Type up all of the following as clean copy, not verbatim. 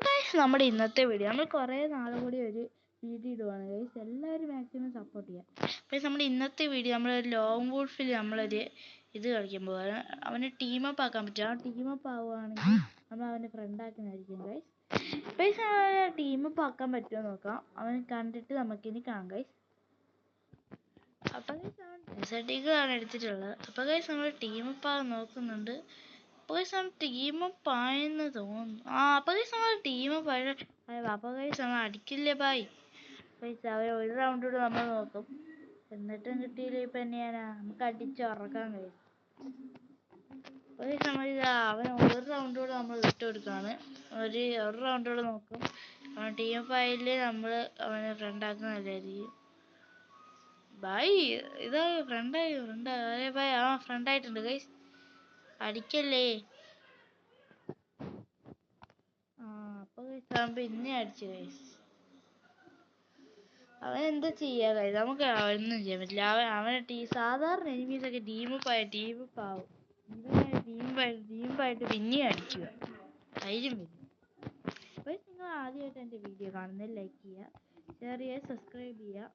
Guys നമ്മുടെ ഇന്നത്തെ video നമ്മൾ കുറേ നാളും കൂടി ഒരു വീഡിയോ ഇടുവാണ് ഗൈസ്. എല്ലാവരും മാക്സിമം സപ്പോർട്ട് ചെയ്യാം. അപ്പോൾ നമ്മുടെ ഇന്നത്തെ വീഡിയോ നമ്മളൊരു ലോങ് വോൾഫിൽ നമ്മളൊരു ഇത് കളിക്കാൻ പോവാണ്. അവന് ടീമപ്പ് ആക്കാൻ പറ്റും. ആ ടീമപ്പ് ആവുകയാണെങ്കിൽ നമ്മൾ അവനെ ഫ്രണ്ടാക്കുന്നതായിരിക്കും ഗൈസ്. ഗൈസ് അവനെ ടീമപ്പ് ആക്കാൻ പറ്റുമോ നോക്കാം. അവൻ കണ്ടിട്ട് നമുക്കിനി കാണാം ഗൈസ്. അപ്പോൾ ഗൈസ് അവൻ ഡെസർട്ടിക്കാണ് എടുത്തിട്ടുള്ളത്. അപ്പോൾ ഗൈസ് നമ്മൾ ടീമപ്പ് ആകാൻ നോക്കുന്നുണ്ട്. അപ്പോൾ ഗൈസ് നമ്മൾ ടീമപ്പ് ആയെന്ന് തോന്നുന്നു. അപ്പോൾ ഗൈസ് നമ്മൾ ടീമപ്പ് ആയ. അപ്പോൾ ഗൈസ് നമ്മൾ അടിക്കില്ലേ ബായ്. ഗൈസ് അവർ ഒരു റൗണ്ട് കൂടെ നമ്മൾ നോക്കും. എന്നിട്ടും കിട്ടിയില്ല. ഇപ്പം തന്നെയാണ് നമുക്ക് അടിച്ചുറക്കാം ഗൈസ്. അപ്പോൾ ഗൈസ് നമ്മളിതാ അവൻ ഒരു റൗണ്ട് കൂടെ നമ്മൾ വിട്ടു കൊടുക്കുകയാണ്. ഒരു റൗണ്ട് കൂടെ നോക്കും. അവൻ ടീമപ്പ് ആയില്ലേ നമ്മൾ അവനെ ഫ്രണ്ടാക്കുന്നതായിരിക്കും. ബായ് ഇതാ ഫ്രണ്ടായി അതെ ബായ് ഫ്രണ്ടായിട്ടുണ്ട് ഗൈസ്. അടിക്കല്ലേ. അപ്പൊ ഗൈസ് പിന്നെ അടിച്ചു ഗൈസ്. അവൻ എന്താ ചെയ്യാ ഗൈസ്, നമുക്ക് ഒന്നും ചെയ്യാൻ പറ്റില്ല. അവനെ സാധാരണ എനിമീസൊക്കെ ടീമപ്പ് ആവും. ടീമപ്പായിട്ട് പിന്നെയും അടിക്കുക. ധൈര്യം വരും. അപ്പോൾ നിങ്ങൾ ആദ്യമായിട്ട് എൻ്റെ വീഡിയോ കാണുന്നത് ലൈക്ക് ചെയ്യുക, ഷെയർ ചെയ്യുക, സബ്സ്ക്രൈബ് ചെയ്യുക.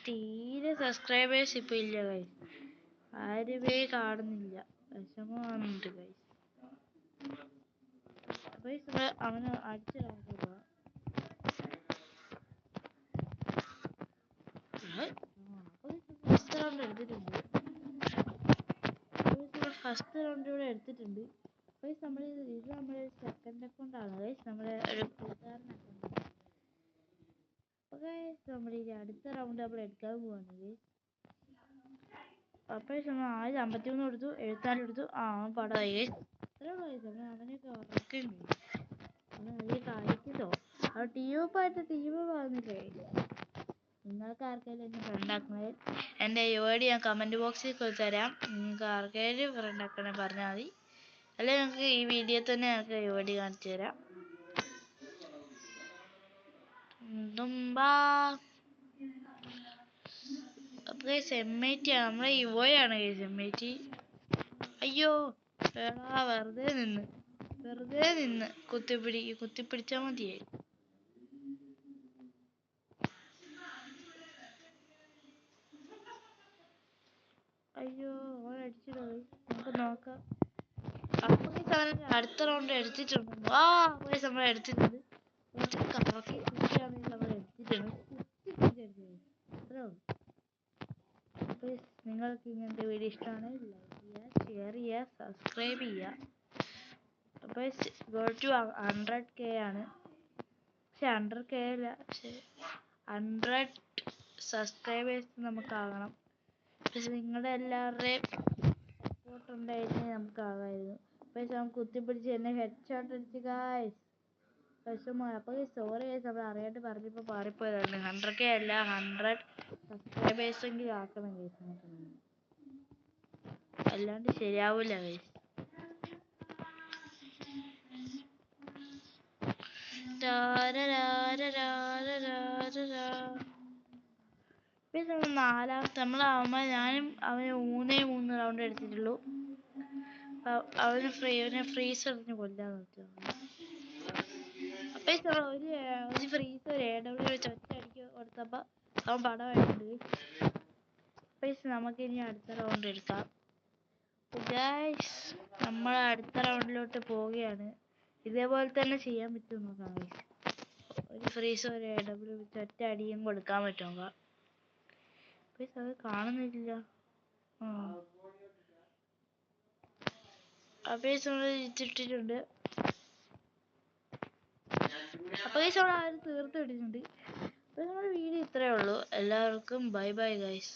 തീരെ സബ്സ്ക്രൈബേഴ്സ് ഇപ്പം ഇല്ല ഗൈസ്. ആരുമേ കാണുന്നില്ല. വിഷമമാണുണ്ട് ഗൈസ്. അപ്പോൾ അവന് അടിച്ചു നോക്കുക. ഫസ്റ്റ് റൗണ്ട് എടുത്തിട്ടുണ്ട്. ഫസ്റ്റ് റൗണ്ട് ഇവിടെ എടുത്തിട്ടുണ്ട്. അപ്പോൾ നമ്മൾ ഇത് നമ്മുടെ സെക്കൻഡ് അക്കൗണ്ടാണ് ഗൈസ്. നമ്മുടെ ഒരു കൂട്ടുകാരൻ അക്കൗണ്ടാണ്. അപ്പോൾ ഗൈസ് നമ്മൾ ഈ അടുത്ത റൗണ്ട് നമ്മൾ എടുക്കാൻ പോവാണ് ഗൈസ്. അപ്പോൾ നമ്മൾ ആദ്യം 53 കൊടുത്തു, 74 എടുത്തു. അവൻ പടമായി ഗൈസ്. അത്രേ ഉള്ളൂ ഗൈസ്. അവനൊക്കെ ഉറക്കുന്നുണ്ട്. അവൻ അതിൽ കളിക്കുന്നോ. അവൻ ടീമപ്പായിട്ട് ആകുന്നില്ല ഗൈസ്. നിങ്ങൾക്ക് ആർക്കെങ്കിലും എന്നെ ഫ്രണ്ടാക്കുന്നത് എൻ്റെ യുഐഡി ഞാൻ കമൻറ്റ് ബോക്സിൽ കൊടുത്തരാം. നിങ്ങൾക്ക് ആർക്കെങ്കിലും ഫ്രണ്ടാക്കണേ പറഞ്ഞാൽ മതി. അല്ലെങ്കിൽ നിങ്ങൾക്ക് ഈ വീഡിയോ തന്നെ ഞങ്ങൾക്ക് യുഐഡി കാണിച്ചു തരാം. അപ്പോൾ ഗൈസ് M80 ആണ്. നമ്മളെ യുവയാണ് ഗൈസ് M80. അയ്യോ വെറുതെ നിന്ന് കുത്തിപ്പിടിച്ചാൽ മതിയായി. അയ്യോ അവൻ അടിച്ചിടോ. നമുക്ക് നോക്കാം. അപ്പോൾ അടുത്ത റൗണ്ട് എടുത്തിട്ടുണ്ട്. നമ്മൾ എടുത്തിട്ടുണ്ട്. നമ്മൾ എടുത്തിട്ടുണ്ട്. നിങ്ങൾക്ക് ഇങ്ങനത്തെ വീഡിയോ ഇഷ്ടമാണെങ്കിൽ ലൈക്ക് ചെയ്യുക, ഷെയർ ചെയ്യുക, സബ്സ്ക്രൈബ് ചെയ്യുക. അപ്പോൾ ഗോ ടു 100K ആണ്. പക്ഷെ 100K അല്ല, പക്ഷെ 100 സബ്സ്ക്രൈബേഴ്സ് നമുക്കാകണം. പക്ഷെ നിങ്ങളുടെ എല്ലാവരുടെയും സപ്പോർട്ട് ഉണ്ടായിരുന്നേ നമുക്കാകാമായിരുന്നു. പക്ഷെ നമുക്ക് കുത്തിപ്പിടിച്ച് എന്നെ ഹെഡ് ഷോട്ട് അടിച്ച് ഗായ്സ്. വിഷമമായി. അപ്പോൾ സോറി ഗൈസ്, നമ്മൾ അറിയാണ്ട് പറഞ്ഞപ്പോൾ മാറിപ്പോയതാണ്. 100K അല്ല, 100 സബ്സ്ക്രൈബേഴ്സ് എങ്കിലും ആക്കണം ഗൈസ്. അല്ലാണ്ട് ശരിയാവില്ല ഗൈസ്. പിന്നെ നാലാമത്തെ ഞാനും അവന് 3 റൗണ്ട് എടുത്തിട്ടുള്ളൂ. അവന് ഫ്രീസ് എറിഞ്ഞ് കൊല്ലാൻ നോക്കുക. അപ്പോൾ ഒരു ഫ്രീസ് ഒരു AW വെച്ച് ഒറ്റയടിക്ക് കൊടുത്തപ്പോൾ അവൻ പടമായിട്ടുണ്ട്. അപ്പോൾ നമുക്കിനി അടുത്ത റൗണ്ട് എടുക്കാം. ഗൈസ് നമ്മൾ അടുത്ത റൗണ്ടിലോട്ട് പോവുകയാണ്. ഇതേപോലെ തന്നെ ചെയ്യാൻ പറ്റും നോക്കാം ഗൈസ്. ഒരു ഫ്രീസ് ഒരു AW വെച്ച് ഒറ്റ അടിയും കൊടുക്കാൻ പറ്റുമോ. ഗൈസ് അത് കാണുന്നില്ല. അപ്പോൾ നമ്മൾ ഇട്ടിട്ടുണ്ട്. അപ്പോൾ ഗൈസ് നമ്മൾ തീർത്ത് ഇട്ടിട്ടുണ്ട്. അപ്പോൾ നമ്മുടെ വീഡിയോ ഇത്രയേ ഉള്ളൂ. എല്ലാവർക്കും ബൈ ബൈ ഗൈസ്.